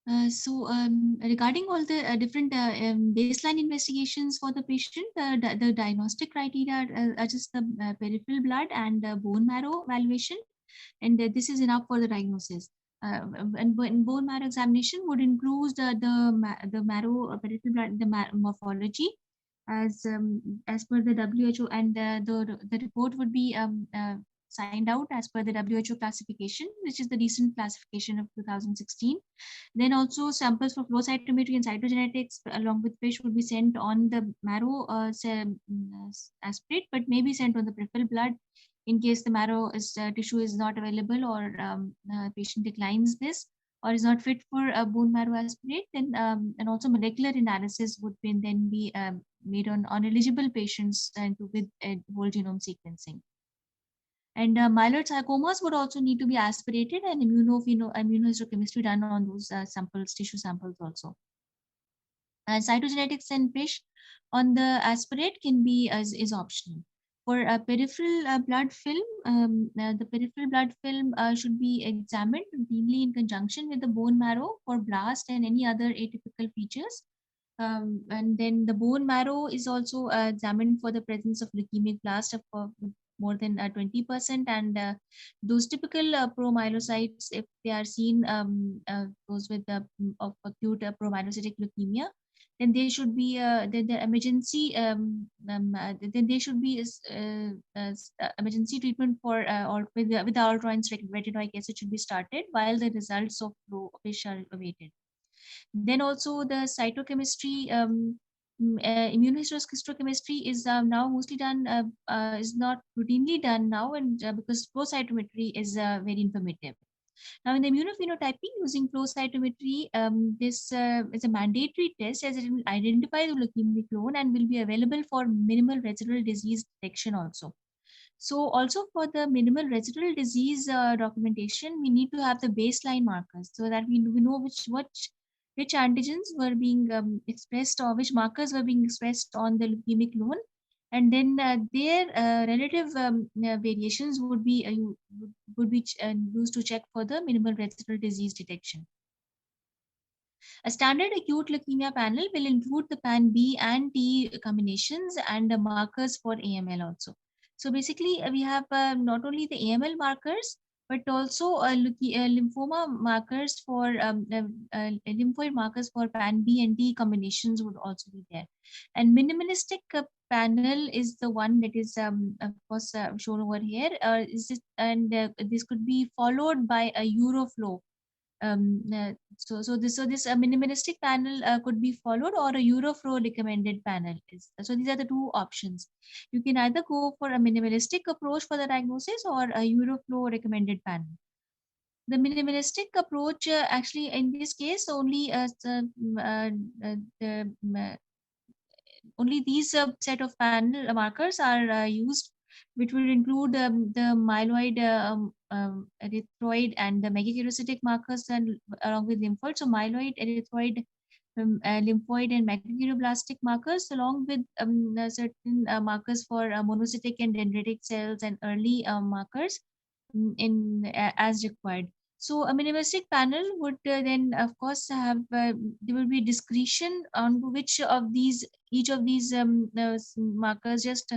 Regarding all the different baseline investigations for the patient, the diagnostic criteria are just the peripheral blood and bone marrow evaluation, and this is enough for the diagnosis. And bone marrow examination would include the marrow peripheral blood, the morphology, as per the WHO, and the report would be signed out as per the WHO classification, which is the recent classification of 2016. Then also samples for flow cytometry and cytogenetics along with fish would be sent on the marrow aspirate, but may be sent on the peripheral blood in case the marrow tissue is not available, or patient declines this or is not fit for a bone marrow aspirate. Then and also molecular analysis would then be made on eligible patients and with whole genome sequencing. And myeloid sarcomas would also need to be aspirated and immunohistochemistry done on those samples, tissue samples also. And cytogenetics and fish on the aspirate can be is optional. For a peripheral blood film, the peripheral blood film should be examined routinely in conjunction with the bone marrow for blast and any other atypical features. And then the bone marrow is also examined for the presence of leukemic blast of more than 20%, and those typical promyelocytes, if they are seen, those with the of acute promyelocytic leukemia, then they should be the emergency then they should be emergency treatment for or with the Altroin's retinoic acid should be started while the results of fish are awaited. Then also the cytochemistry, immunohistochemistry is now mostly done, is not routinely done now, and because flow cytometry is very informative. Now, in the immunophenotyping using flow cytometry, this is a mandatory test as it will identify the leukemic clone and will be available for minimal residual disease detection also. So also for the minimal residual disease documentation, we need to have the baseline markers so that we know which antigens were being expressed or which markers were being expressed on the leukemic clone, and then their relative variations would be used to check for the minimal residual disease detection. A standard acute leukemia panel will include the PAN B and T combinations and the markers for AML also. So basically, we have not only the AML markers, but also lymphoma markers for lymphoid markers for PAN B and T combinations would also be there. And minimalistic panel is the one that is of course shown over here. This could be followed by a Euroflow. So this minimalistic panel could be followed, or a Euroflow recommended panel is. So these are the two options. You can either go for a minimalistic approach for the diagnosis or a Euroflow recommended panel. The minimalistic approach actually in this case only only these set of panel markers are used, which will include the myeloid, erythroid, and the megakaryocytic markers, and along with lymphoid. So myeloid, erythroid, lymphoid, and megakaryocytic markers, along with certain markers for monocytic and dendritic cells and early markers as required. So a minimalistic panel would then, of course, have there will be discretion on which of these each of these markers. Just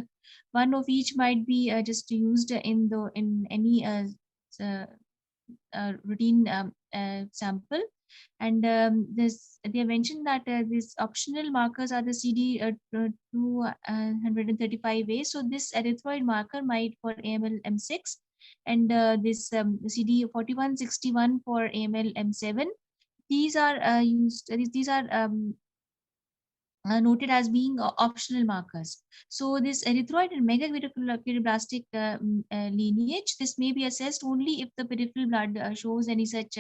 one of each might be just used in any routine sample. And they mentioned that these optional markers are the CD 235A. So this erythroid marker might for AML M6, and this CD 4161 for AML M7. These are used. These are noted as being optional markers. So this erythroid and megakaryocytic lineage, this may be assessed only if the peripheral blood shows any such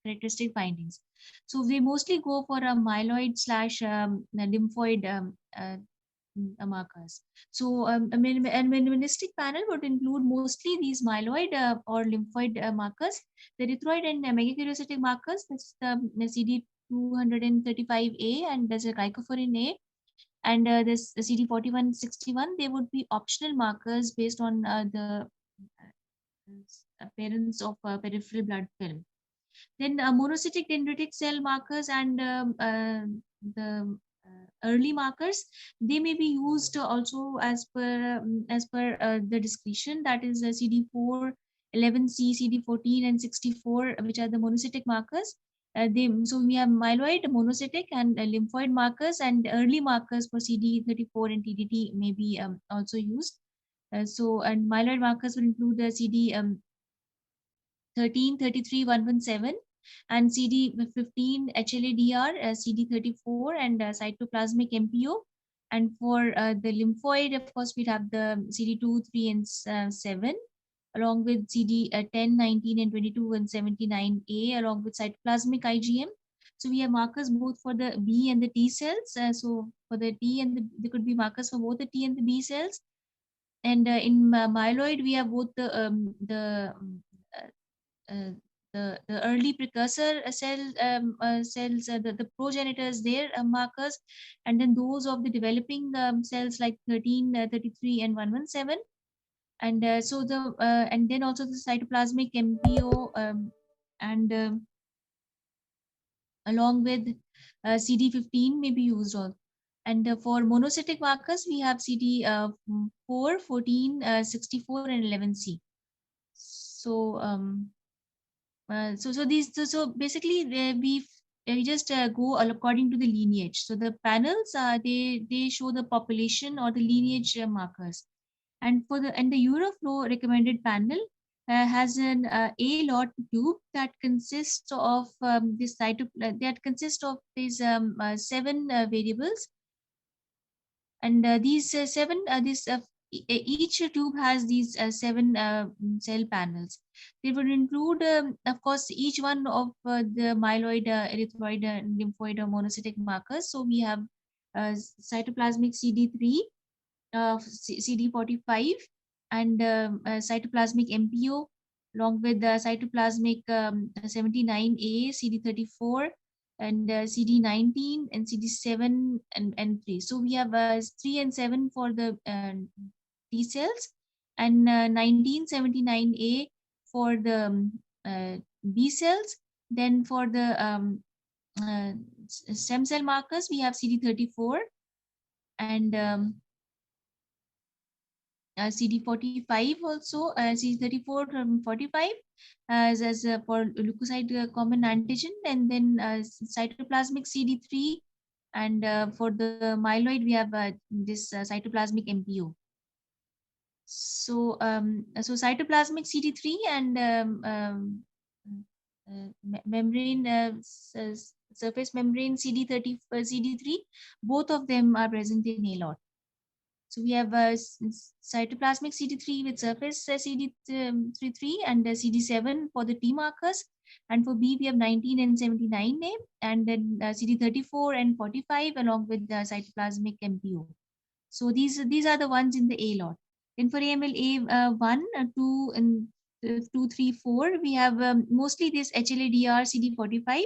characteristic findings. So we mostly go for a myeloid slash lymphoid markers. So a minimalistic panel would include mostly these myeloid or lymphoid markers, the erythroid and megakaryocytic markers. That's the CD 235A, and there's a glycophorin A, and this CD 4161. They would be optional markers based on the appearance of peripheral blood film. Then monocytic dendritic cell markers and the early markers, they may be used also as per the discretion, that is CD4, 11C, CD14, and 64, which are the monocytic markers. So we have myeloid, monocytic, and lymphoid markers, and early markers for CD34 and TDT may be also used. And myeloid markers will include the CD 13, 33, 117, and CD15 HLA-DR, CD34, and cytoplasmic MPO. And for the lymphoid, of course, we have the CD2, 3, and 7, along with CD 10, 19, and 22, and 79A, along with cytoplasmic IgM. So we have markers both for the B and the T cells. So for the T and there could be markers for both the T and the B cells. And in myeloid, we have both uh, uh, the early precursor cells, the progenitors, their markers, and then those of the developing cells like 13, 33, and 117. And and then also the cytoplasmic MPO, and along with CD15 may be used also. And for monocytic markers, we have CD4, 14, 64, and 11C. So so basically we just go according to the lineage. So the panels, they show the population or the lineage markers. And the Euroflow recommended panel has an A lot tube that consists of that consists of these 7 variables. And these seven this each tube has these 7 cell panels. They would include, of course, each one of the myeloid, erythroid, lymphoid, or monocytic markers. So we have cytoplasmic CD3, CD45, and cytoplasmic MPO, along with the cytoplasmic 79A, CD34, and CD19, and CD7, and 3. So we have 3 and 7 for the T cells, and 1979A for the B cells. Then for the uh, stem cell markers, we have CD34 and CD45 also, CD34 from 45 as for leukocyte common antigen, and then cytoplasmic CD3, and for the myeloid we have this cytoplasmic MPO. So cytoplasmic CD3 and membrane surface membrane CD3, both of them are present in A lot. So we have cytoplasmic CD3 with surface CD33 and CD7 for the T markers. And for B, we have 19 and 79 name, and then CD34 and 45 along with the cytoplasmic MPO. So these are the ones in the A lot. Then for AML A1, 2, and 2, 3, 4, we have mostly this HLA-DR CD45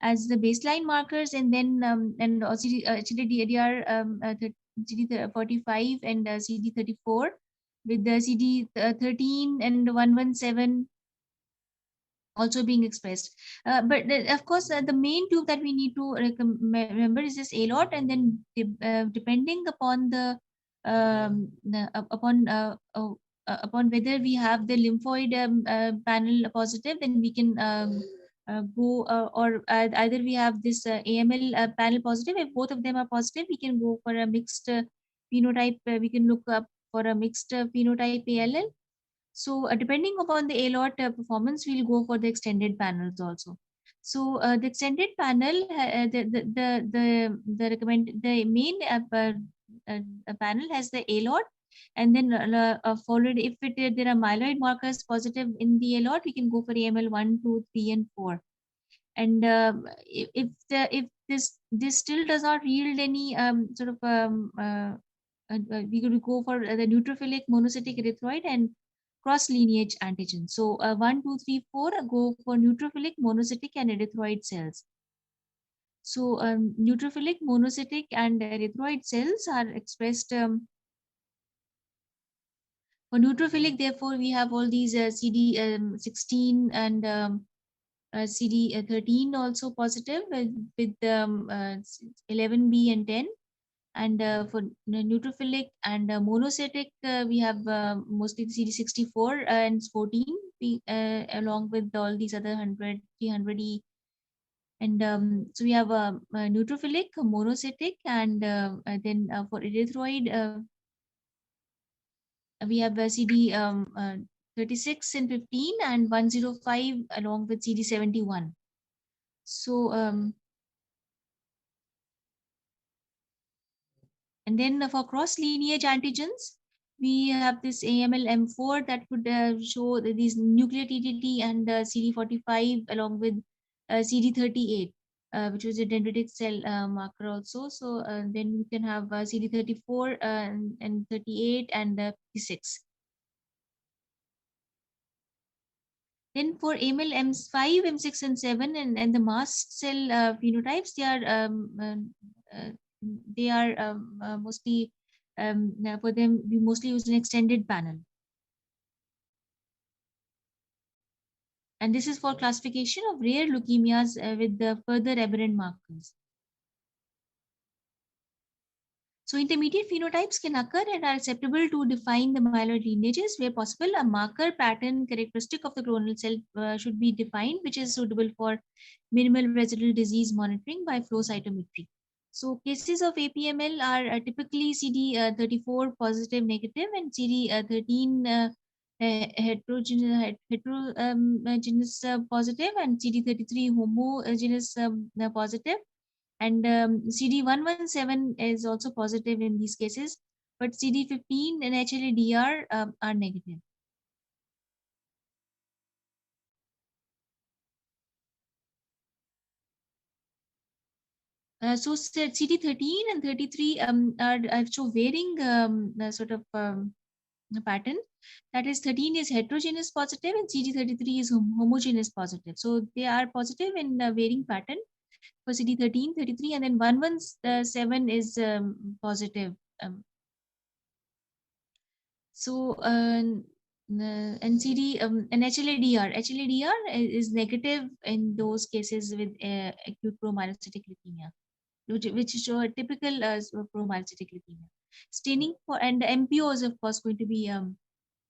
as the baseline markers, and then and HLA-DR CD45 and CD34 with the CD13 and 117 also being expressed. But of course, the main tube that we need to remember is this A lot, and then depending upon upon whether we have the lymphoid panel positive, then we can go or either we have this AML panel positive. If both of them are positive, we can go for a mixed phenotype. We can look up for a mixed phenotype ALL. So depending upon the A-lot performance, we'll go for the extended panels also. So the extended panel, the main panel has the A-lot, and then followed, if there are myeloid markers positive in the A-lot, we can go for AML 1, 2, 3, and 4. And if this still does not yield any we could go for the neutrophilic monocytic erythroid and cross lineage antigen. So 1, 2, 3, 4 go for neutrophilic, monocytic, and erythroid cells. So neutrophilic, monocytic, and erythroid cells are expressed for neutrophilic. Therefore, we have all these CD16 and CD13 also positive with 11B and 10. And for neutrophilic and monocytic, we have mostly CD64 and 14, along with all these other 100, 300E. And so we have neutrophilic, monocytic, and then for erythroid, we have CD 36 and 15 and 105 along with CD71. So, and then for cross lineage antigens, we have this AML-M4 that would show these nuclear TTT and CD45 along with CD38, which was a dendritic cell marker also. So then we can have CD34 and 38 and 56. Then for AML M5, M6, and 7, and the mast cell phenotypes, they are mostly for them we mostly use an extended panel, and this is for classification of rare leukemias with the further aberrant markers. So intermediate phenotypes can occur and are acceptable to define the myeloid lineages. Where possible, a marker pattern characteristic of the clonal cell should be defined, which is suitable for minimal residual disease monitoring by flow cytometry. So cases of APML are typically CD34 positive negative and CD13 heterogeneous positive and CD33 homogeneous positive. And CD117 is also positive in these cases, but CD15 and HLA-DR are negative. So CD13 and 33 show varying sort of pattern. That is, 13 is heterogeneous positive and CD33 is homogeneous positive. So they are positive in varying pattern for CD13, 33, and then 117 is positive. So and HLA-DR is negative in those cases with acute promyelocytic leukemia, which show a typical promyelocytic leukemia. Staining for and MPO is of course going to be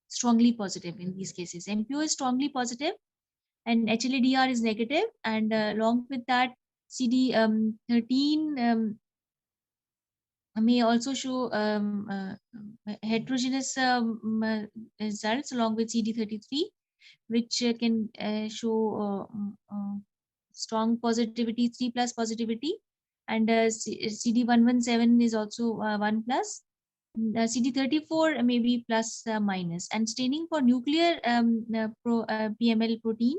strongly positive in these cases. MPO is strongly positive and HLA-DR is negative, and along with that CD13 may also show heterogeneous results along with CD33, which can show strong positivity, 3 plus positivity, and CD117 is also 1 plus. CD34 may be plus minus, and staining for nuclear PML protein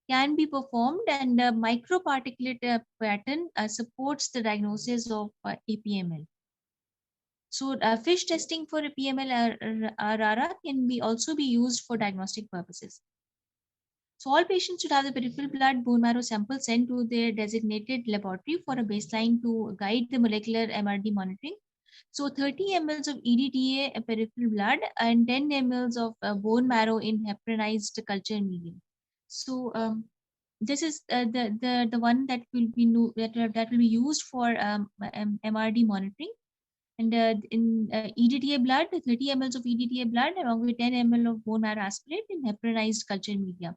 can be performed, and microparticulate pattern supports the diagnosis of APML. So fish testing for a PML RARA can also be used for diagnostic purposes. So all patients should have the peripheral blood bone marrow sample sent to their designated laboratory for a baseline to guide the molecular MRD monitoring. So 30 ml of EDTA peripheral blood and 10 ml of bone marrow in heparinized culture medium. So this is the one that will be that will be used for MRD monitoring. And in EDTA blood, 30 ml of EDTA blood along with 10 ml of bone marrow aspirate in heparinized culture media.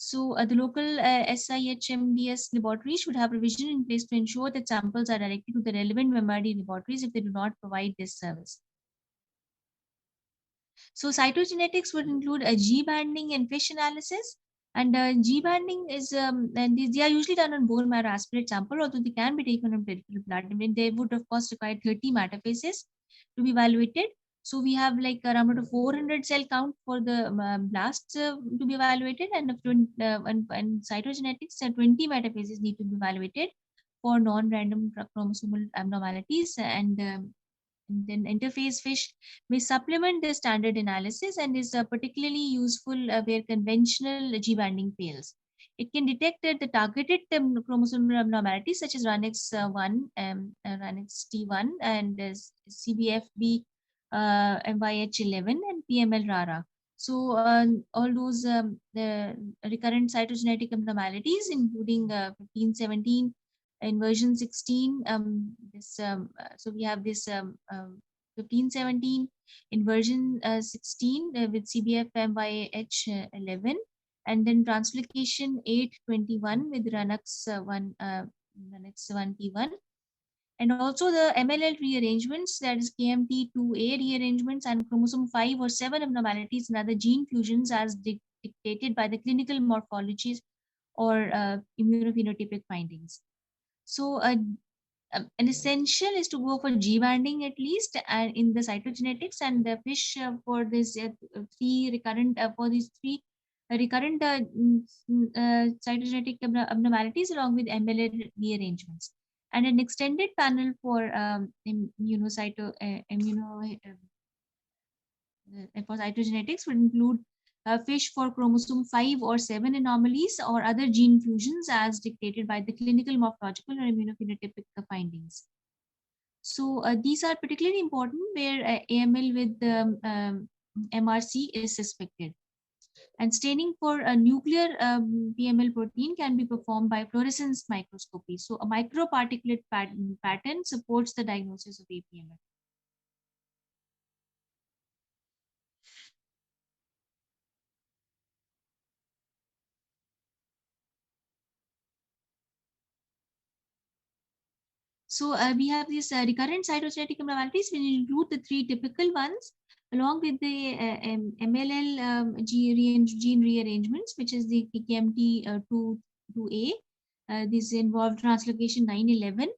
So the local SIHMDS laboratories should have provision in place to ensure that samples are directed to the relevant MRD laboratories if they do not provide this service. So cytogenetics would include a G banding and fish analysis. And G banding is, and they are usually done on bone marrow aspirate sample, although they can be taken on peripheral blood. I mean, they would of course require 30 metaphases to be evaluated. So we have like around a 400 cell count for the blasts to be evaluated, and and cytogenetics, 20 metaphases need to be evaluated for non-random chromosomal abnormalities, and then interface fish may supplement the standard analysis and is particularly useful where conventional G banding fails. It can detect the targeted chromosomal abnormalities such as RUNX1, RUNXT1, and CBFB, MYH11, and PML RARA. So all those the recurrent cytogenetic abnormalities, including 1517 inversion 16. So we have this 1517 inversion 16 with CBFMYH11, and then translocation 821 with Runx 1P1, and also the MLL rearrangements, that is KMT2A rearrangements, and chromosome 5 or 7 abnormalities and other gene fusions as dictated by the clinical morphologies or immunophenotypic findings. So an essential is to go for G banding at least in the cytogenetics, and the fish for this three recurrent for these three recurrent cytogenetic abnormalities along with MLA rearrangements, and an extended panel for for cytogenetics would include fish for chromosome 5 or 7 anomalies or other gene fusions as dictated by the clinical morphological or immunophenotypic findings. So these are particularly important where AML with MRC is suspected. And staining for a nuclear PML protein can be performed by fluorescence microscopy. So a microparticulate pattern supports the diagnosis of APML. So we have these recurrent cytogenetic abnormalities, which include the three typical ones, along with the MLL gene rearrangements, which is the KMT2A. These involve translocation 911.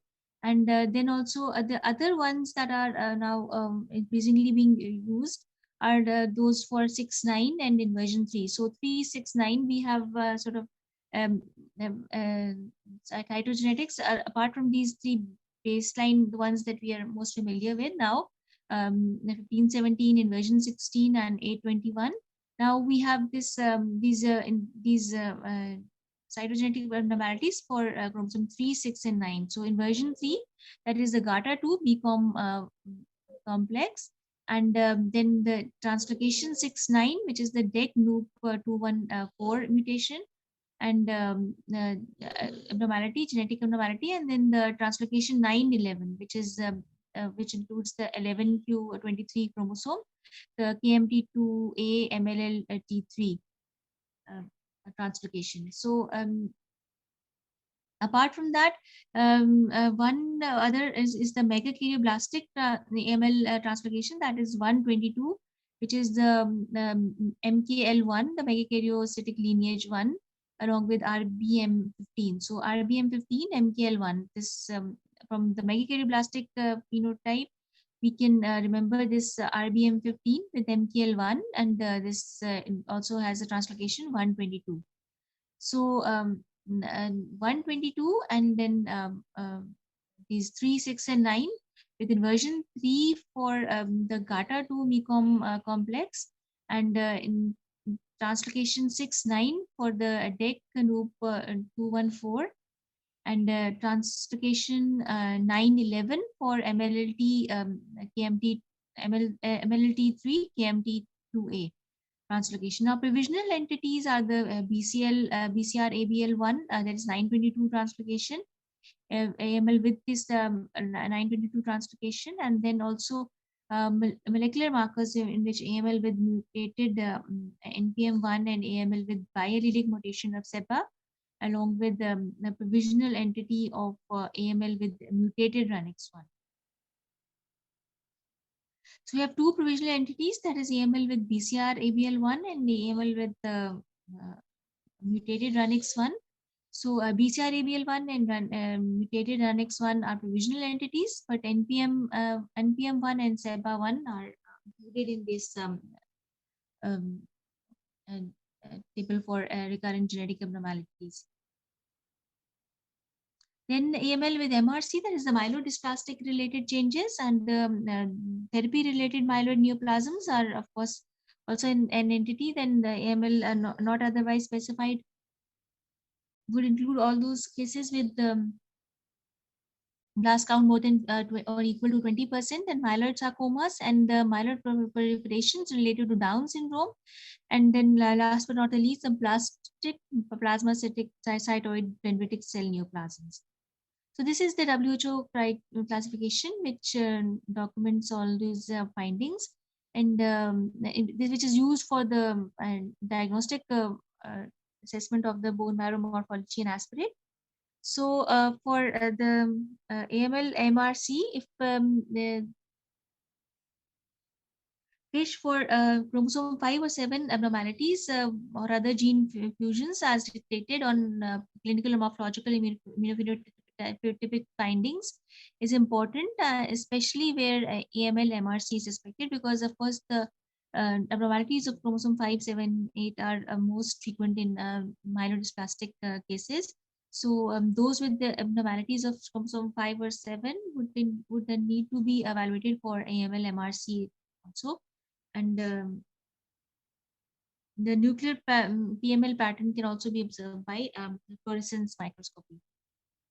And then also the other ones that are now increasingly being used are those for 6-9 and inversion 3. So 3-6-9, we have sort of um, cytogenetics. Apart from these three baseline, the ones that we are most familiar with now, 1517, inversion 16, and 821. Now we have these cytogenetic abnormalities for chromosome 3, 6, and 9. So inversion 3, that is the GATA2 BCOM complex, and then the translocation 6-9, which is the DEC NUP 214 mutation, and abnormality, genetic abnormality, and then the translocation 911, which includes the 11q23 chromosome, the KMT2A MLL-T3 translocation. So apart from that, one other is the megakaryoblast AML translocation, that is 122, which is the MKL1, the megakaryocytic lineage 1, along with RBM15. So RBM15, MKL1, this from the megakaryoblast phenotype, we can remember this RBM15 with MKL1, and this also has a translocation 122. So 122, and then these 3, 6, and 9 with inversion 3 for the GATA2 MECOM complex, and in translocation 6-9 for the DEC NUP 214, and translocation 911 for MLLT KMT MLLT3 KMT2A translocation. Now, provisional entities are the BCR ABL1, that is 922 translocation, AML with this 922 translocation, and then also molecular markers in which AML with mutated NPM1 and AML with biallelic mutation of SEPA, along with the provisional entity of AML with mutated RUNX1. So we have two provisional entities, that is AML with BCR ABL1 and AML with mutated RUNX1. So BCR ABL1 and mutated RUNX1 are provisional entities, but NPM1 and SEBA1 are included in this table for recurrent genetic abnormalities. Then AML with MRC, that is the myelodysplastic related changes, and therapy related myeloid neoplasms are of course also an entity. Then the AML not otherwise specified would include all those cases with blast count more than or equal to 20%, and myeloid sarcomas and the myeloid proliferations related to Down syndrome. And then last but not the least, the plasmacytic cytoid dendritic cell neoplasms. So this is the WHO classification, which documents all these findings, and which is used for the diagnostic assessment of the bone marrow morphology and aspirate. So for the AML MRC, if the fish for chromosome 5 or 7 abnormalities or other gene fusions as detected on clinical morphological immunophenotypic findings is important, especially where AML MRC is suspected, because of course the abnormalities of chromosome 5, 7, 8 are most frequent in myelodysplastic cases. So those with the abnormalities of chromosome 5 or 7 would then need to be evaluated for AML MRC also. And the nuclear PML pattern can also be observed by fluorescence microscopy.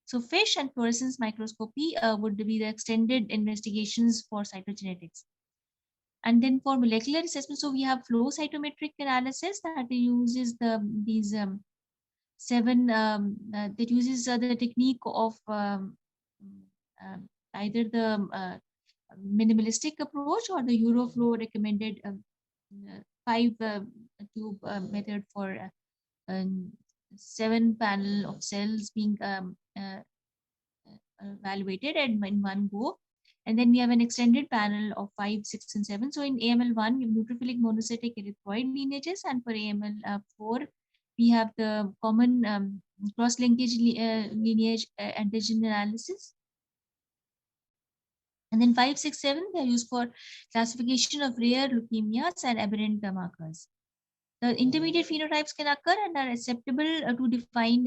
So FISH and fluorescence microscopy would be the extended investigations for cytogenetics. And then for molecular assessment, so we have flow cytometric analysis that uses these seven that uses the technique of either the minimalistic approach or the Euroflow recommended 5 tube method for 7 panel of cells being evaluated in one go. And then we have an extended panel of 5, 6, and 7. So in AML1, we have neutrophilic monocytic erythroid lineages, and for AML4, we have the common cross-linkage lineage antigen analysis. And then 5, 6, 7, they are used for classification of rare leukemias and aberrant markers. The intermediate phenotypes can occur and are acceptable to define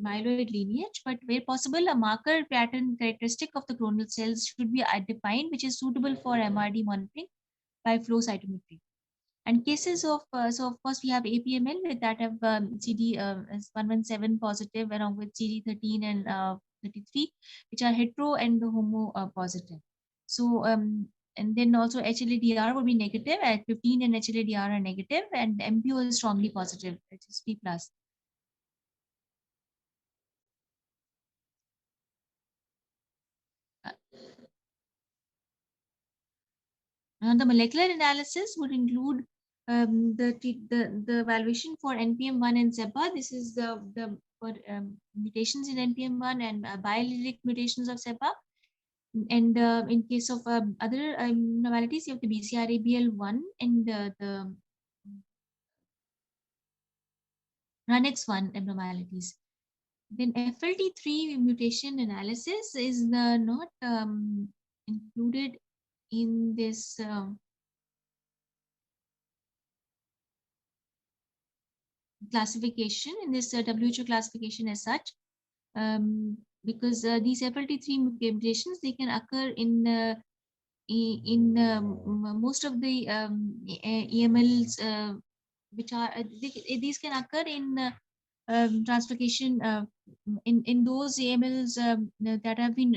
myeloid lineage, but where possible, a marker pattern characteristic of the clonal cells should be defined, which is suitable for MRD monitoring by flow cytometry. And cases of, so of course, we have APML with that have CD 117 positive along with CD13 and 33, which are hetero and homo positive. So, and then also HLA-DR would be negative at 15, and HLA-DR are negative, and MPO is strongly positive, which is P+. The molecular analysis would include the evaluation for NPM1 and SEPA. This is the for mutations in NPM1 and biallelic mutations of SEPA. And in case of other abnormalities, you have the BCR-ABL1 and the RUNX1 abnormalities. Then FLT3 mutation analysis is not included in this classification, in this WHO classification as such, because these FLT3 mutations, they can occur in most of the EMLs, which are these can occur in translocation in those AMLs that have been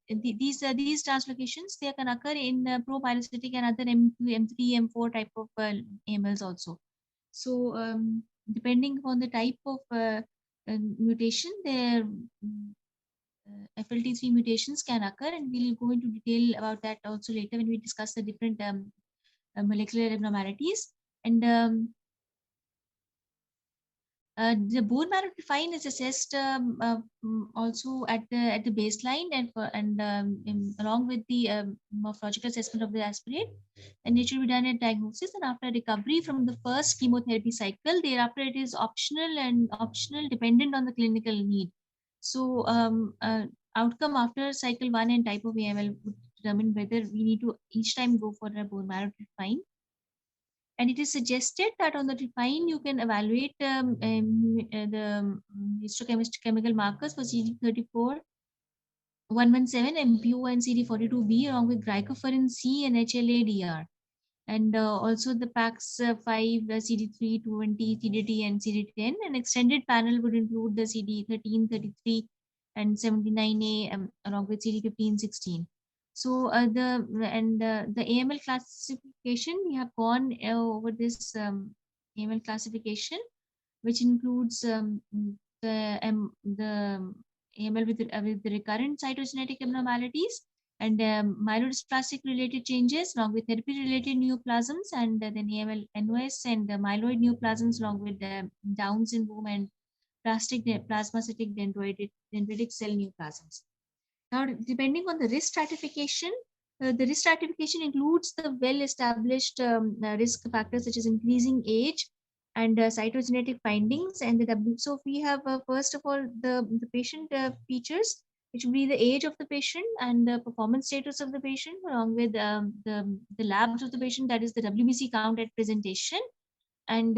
these translocations, they can occur in pro-myelocytic and other M2, M3, M4 type of AMLs also. So depending on the type of mutation, their FLT3 mutations can occur, and we'll go into detail about that also later when we discuss the different molecular abnormalities. And the bone marrow define is assessed also at the baseline, and along with the morphological assessment of the aspirate, and it should be done at diagnosis and after recovery from the first chemotherapy cycle. Thereafter, it is optional dependent on the clinical need. So outcome after cycle 1 and type of AML would determine whether we need to each time go for a bone marrow define. And it is suggested that on the define, you can evaluate the histochemical markers for CD34, 117, MPO, and CD42B, along with glycophorin C and HLA-DR. And also the PAX5, CD3, 20, CDT, and CD10. An extended panel would include the CD13, 33, and 79A along with CD1516. So the AML classification, we have gone over this AML classification, which includes the AML with the recurrent cytogenetic abnormalities and myelodysplastic related changes along with therapy related neoplasms, and then AML NOS and myeloid neoplasms along with Down syndrome and plasmacytic dendritic cell neoplasms. Now, depending on the risk stratification, the risk stratification includes the well-established risk factors such as increasing age and cytogenetic findings. And the so we have first of all the patient features, which will be the age of the patient and the performance status of the patient, along with the labs of the patient, that is the WBC count at presentation, and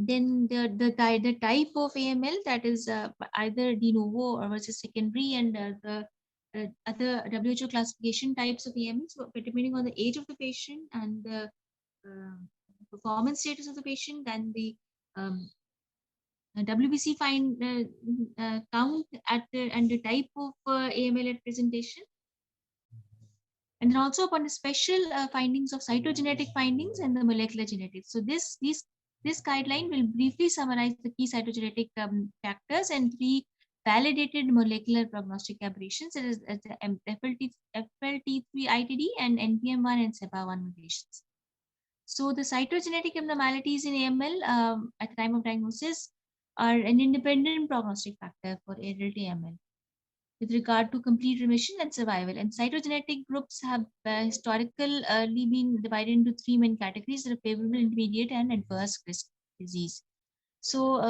then the type of AML, that is either de novo or versus secondary, and the other WHO classification types of AML. So depending on the age of the patient and the uh, performance status of the patient, and the um, WBC find count at and the type of AML at presentation, and then also upon the special findings of cytogenetic findings and the molecular genetics. So this guideline will briefly summarize the key cytogenetic factors and three validated molecular prognostic aberrations, such as the FLT3-ITD and NPM1 and SEPA1 mutations. So the cytogenetic abnormalities in AML at the time of diagnosis are an independent prognostic factor for adult AML with regard to complete remission and survival. And cytogenetic groups have historically been divided into three main categories: the favorable, intermediate, and adverse risk disease. So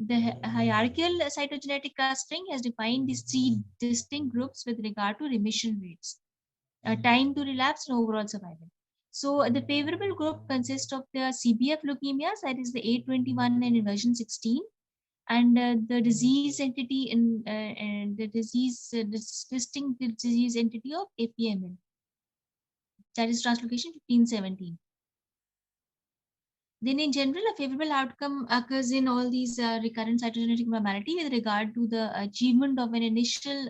the hierarchical cytogenetic clustering has defined these three distinct groups with regard to remission rates, time to relapse, and overall survival. So the favorable group consists of the CBF leukemias, that is the A21 and inversion 16, and the disease entity in and the disease distinct disease entity of APML, that is translocation 1517. Then in general, a favorable outcome occurs in all these recurrent cytogenetic abnormality with regard to the achievement of an initial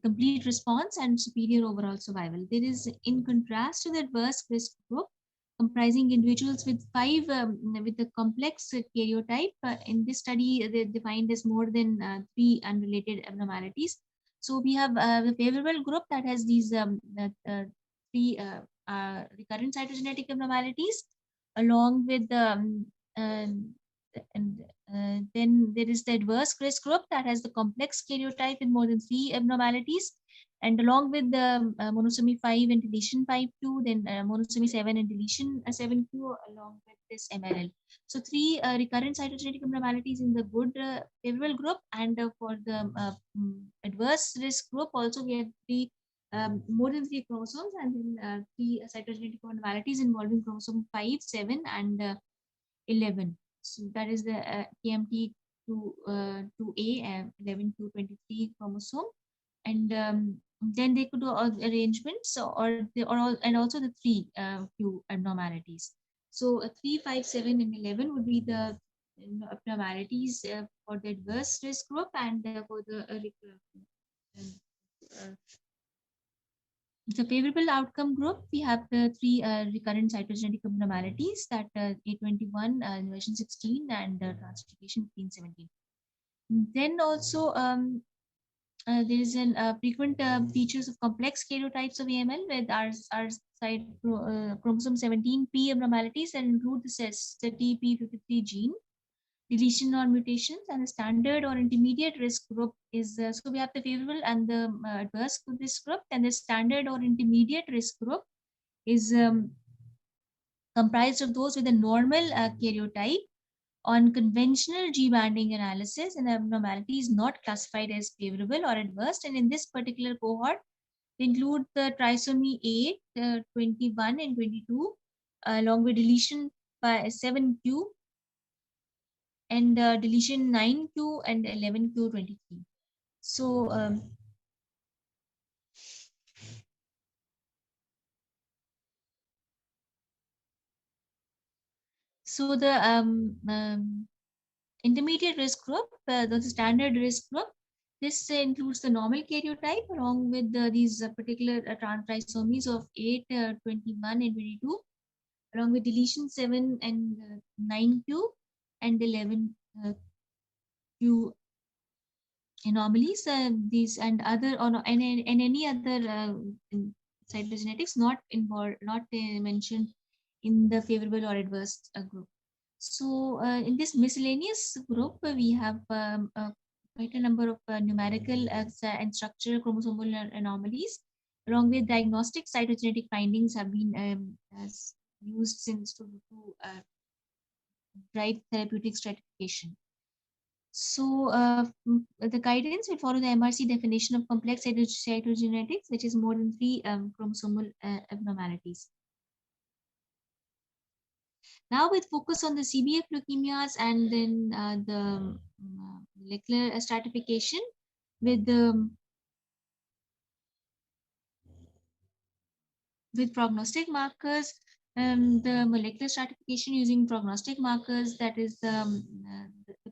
complete response and superior overall survival. There is, in contrast to the adverse risk group, comprising individuals with with the complex karyotype. In this study, they defined as more than three unrelated abnormalities. So we have the favorable group that has these three recurrent cytogenetic abnormalities, along with and then there is the adverse risk group that has the complex karyotype with more than three abnormalities, and along with the monosomy 5 and deletion 5q, then monosomy 7 and deletion 7q, along with this MLL. So three recurrent cytogenetic abnormalities in the good favorable group, and for the adverse risk group also we have three more than three chromosomes, and then three cytogenetic abnormalities involving chromosome 5, 7, and 11. So that is the KMT 2A and 11 to 23 chromosome, and then they could do arrangements or and also the three Q abnormalities. So 3, 5, 7, and 11 would be the abnormalities for the adverse risk group, and for uh, the favorable outcome group, we have the three recurrent cytogenetic abnormalities, that A21, inversion 16, and translocation 1517. Then also there is an frequent features of complex karyotypes of AML with our side chromosome 17p abnormalities that include the TP53 gene, deletion or mutations, and the standard or intermediate risk group is so we have the favorable and the adverse risk group, and the standard or intermediate risk group is comprised of those with a normal karyotype on conventional G-banding analysis, and abnormality is not classified as favorable or adverse. And in this particular cohort, they include the trisomy 8, 21, and 22, along with deletion by 7q and deletion 9q and 11q23. So so the Intermediate risk group, the standard risk group. This includes the normal karyotype along with these particular trisomies of 8, 21, and 22, along with deletion 7 and 9q and 11q anomalies. These and other or and any other cytogenetics not involved, not mentioned in the favorable or adverse group. So in this miscellaneous group, we have quite a number of numerical and structural chromosomal anomalies, along with diagnostic cytogenetic findings have been as used since to drive therapeutic stratification. So the guidance will follow the MRC definition of complex cytogenetics, which is more than 3 chromosomal abnormalities. Now with focus on the CBF leukemias and then the molecular stratification with the with prognostic markers, the molecular stratification using prognostic markers, that is the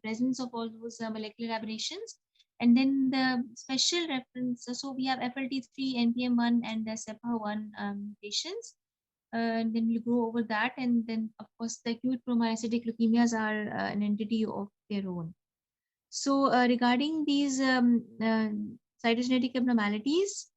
presence of all those molecular aberrations, and then the special reference. So we have FLT3, NPM1, and the SEPA1 mutations. And then we'll go over that, and then of course the acute promyelocytic leukemias are an entity of their own. So regarding these cytogenetic abnormalities,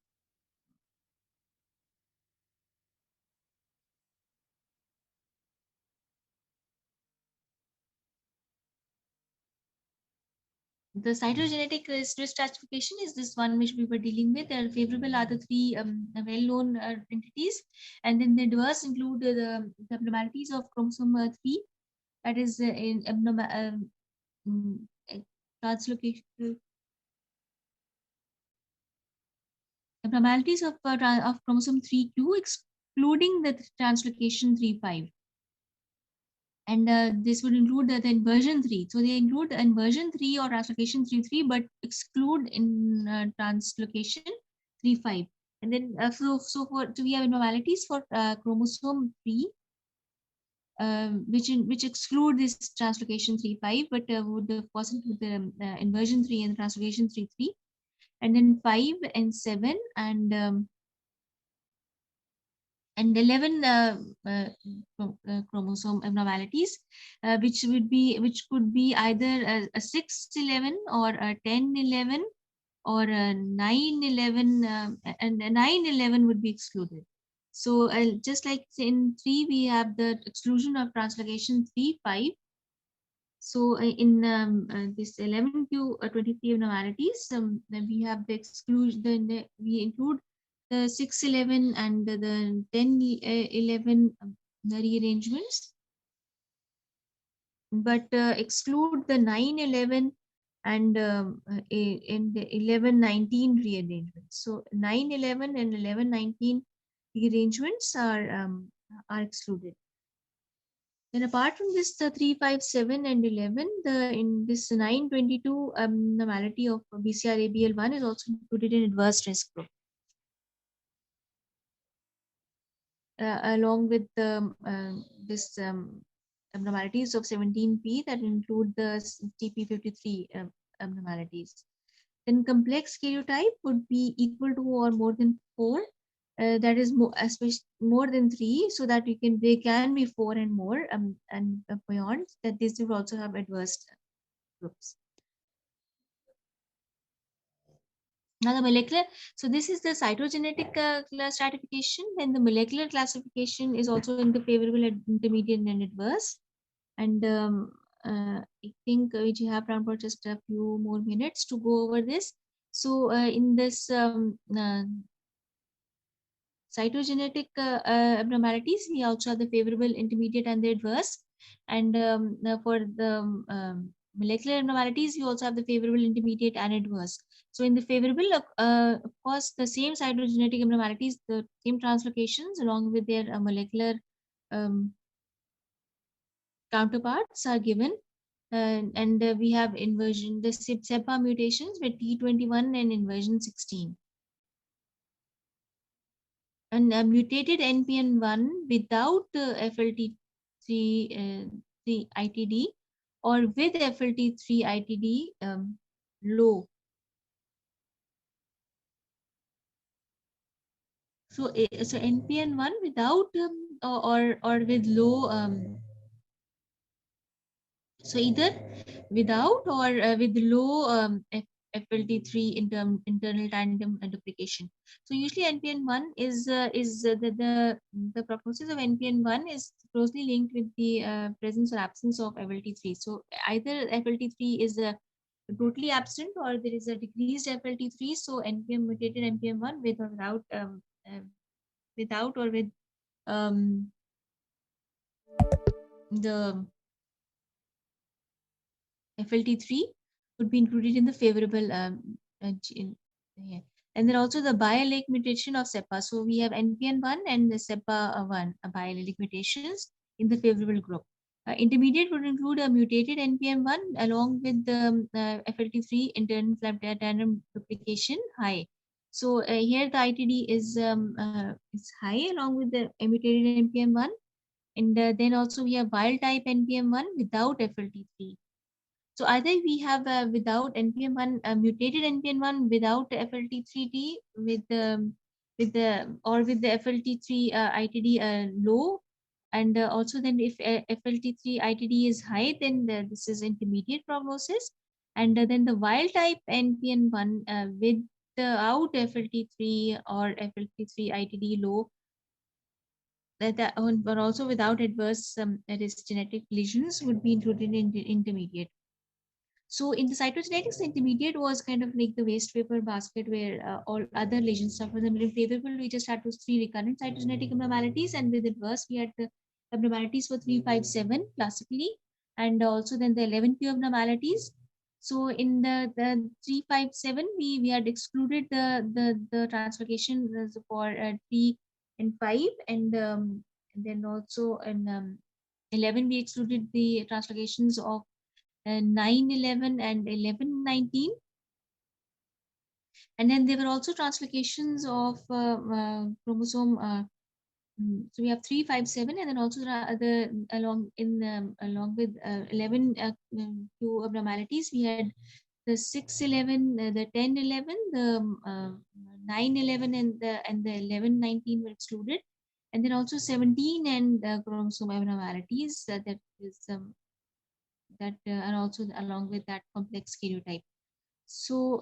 the cytogenetic risk stratification is this one which we were dealing with. The favorable are the 3 well-known entities, and then the adverse include the abnormalities of chromosome 3, that is in translocation abnormalities of chromosome 3q, excluding the translocation 3,5. And this would include the inversion 3. So they include the inversion 3 or translocation 3,3, but exclude in translocation 3,5. And then so we have abnormalities for chromosome 3, which exclude this translocation 3,5, but would of course include the inversion 3 and translocation 3,3, and then 5 and 7 and 11 chromosome abnormalities, which could be either a 611 or a 1011 or a 911, and a 911 would be excluded. So just like in 3, we have the exclusion of translocation 3,5. So in this 11q 23 abnormalities, then we have the exclusion. Then we include the 611 and the 1011 rearrangements, but exclude the 911 and in the 1119 rearrangements. So 911 and 1119 rearrangements are excluded. Then apart from this, the 3, 5, 7 and 11, in this 922 abnormality of BCR-ABL1 is also included in adverse risk group. Along with this abnormalities of 17p that include the TP53 abnormalities. Then complex karyotype would be equal to or more than 4. That is more, especially more than 3, so that they can be 4 and more and beyond. That this will also have adverse groups. Now the molecular, so this is the cytogenetic stratification. Then the molecular classification is also in the favorable, intermediate, and adverse. And I think we have time for just a few more minutes to go over this. So in this cytogenetic abnormalities, we also have the favorable, intermediate, and the adverse. And for the molecular abnormalities, we also have the favorable, intermediate, and adverse. So in the favorable, of course, the same cytogenetic abnormalities, the same translocations along with their molecular counterparts are given. And we have inversion, the SEPA mutations with T21 and inversion 16. And mutated NPM1 without FLT3 ITD or with FLT3 ITD low. So NPN1 without or with low, so either without or with low FLT3 internal tandem duplication. So usually NPN1 is the prognosis of NPN1 is closely linked with the presence or absence of FLT3. So either FLT3 is totally absent or there is a decreased FLT3. So NPM mutated NPM1 with or without or with um, the FLT3 would be included in the favorable yeah. And then also the biallelic mutation of SEPA. So we have NPN1 and the SEPA1 biallelic mutations in the favorable group. Intermediate would include a mutated NPM1 along with the FLT3 internal tandem duplication high. So here the ITD is high along with the mutated NPM1, and then also we have wild type NPM1 without FLT3. So either we have without NPM1 mutated NPM1 without FLT3D with the or with the FLT3 ITD low, and also then if FLT3 ITD is high, then this is intermediate prognosis, and then the wild type NPM1 without FLT3 or FLT3 ITD low, but also without adverse that is genetic lesions would be included in the intermediate. So in the cytogenetics, the intermediate was kind of like the waste paper basket where all other lesions suffer. The in favorable, we just had those 3 recurrent cytogenetic abnormalities, and with adverse, we had the abnormalities for 357 classically, and also then the 11q abnormalities. So in the 357, we had excluded the translocation for 3 and 5, and then also in 11 we excluded the translocations of 911 and 1119, and then there were also translocations of chromosome so we have 357, and then also the along with 11 two abnormalities, we had the 611, the 1011, the 911, and the 1119 were excluded, and then also 17 and chromosome abnormalities that is that and also along with that complex karyotype. So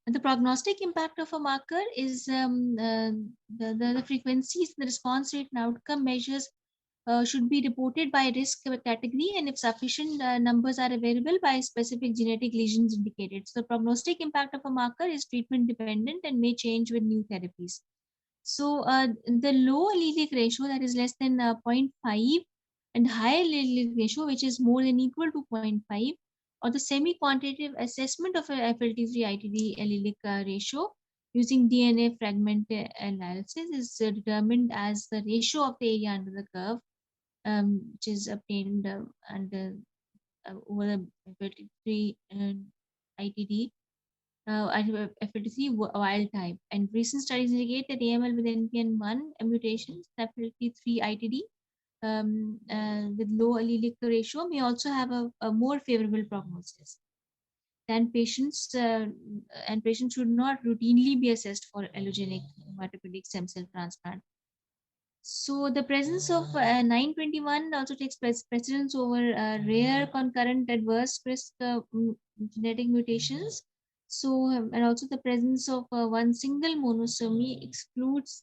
the prognostic impact of a marker is the frequencies, the response rate, and outcome measures should be reported by risk category, and if sufficient numbers are available by specific genetic lesions indicated. So the prognostic impact of a marker is treatment dependent and may change with new therapies. So the low allelic ratio, that is less than 0.5, and high allelic ratio, which is more than equal to 0.5, or the semi-quantitative assessment of a FLT3 ITD allelic ratio using DNA fragment analysis is determined as the ratio of the area under the curve, which is obtained under over the FLT3 ITD. FLT3 wild type. And recent studies indicate that AML with NPN1 mutations, FLT3 ITD, with low allelic ratio may also have a more favorable prognosis than patients, and patients should not routinely be assessed for allogenic hematopoietic stem cell transplant. So the presence of 921 also takes precedence over rare concurrent adverse risk genetic mutations. So and also the presence of one single monosomy excludes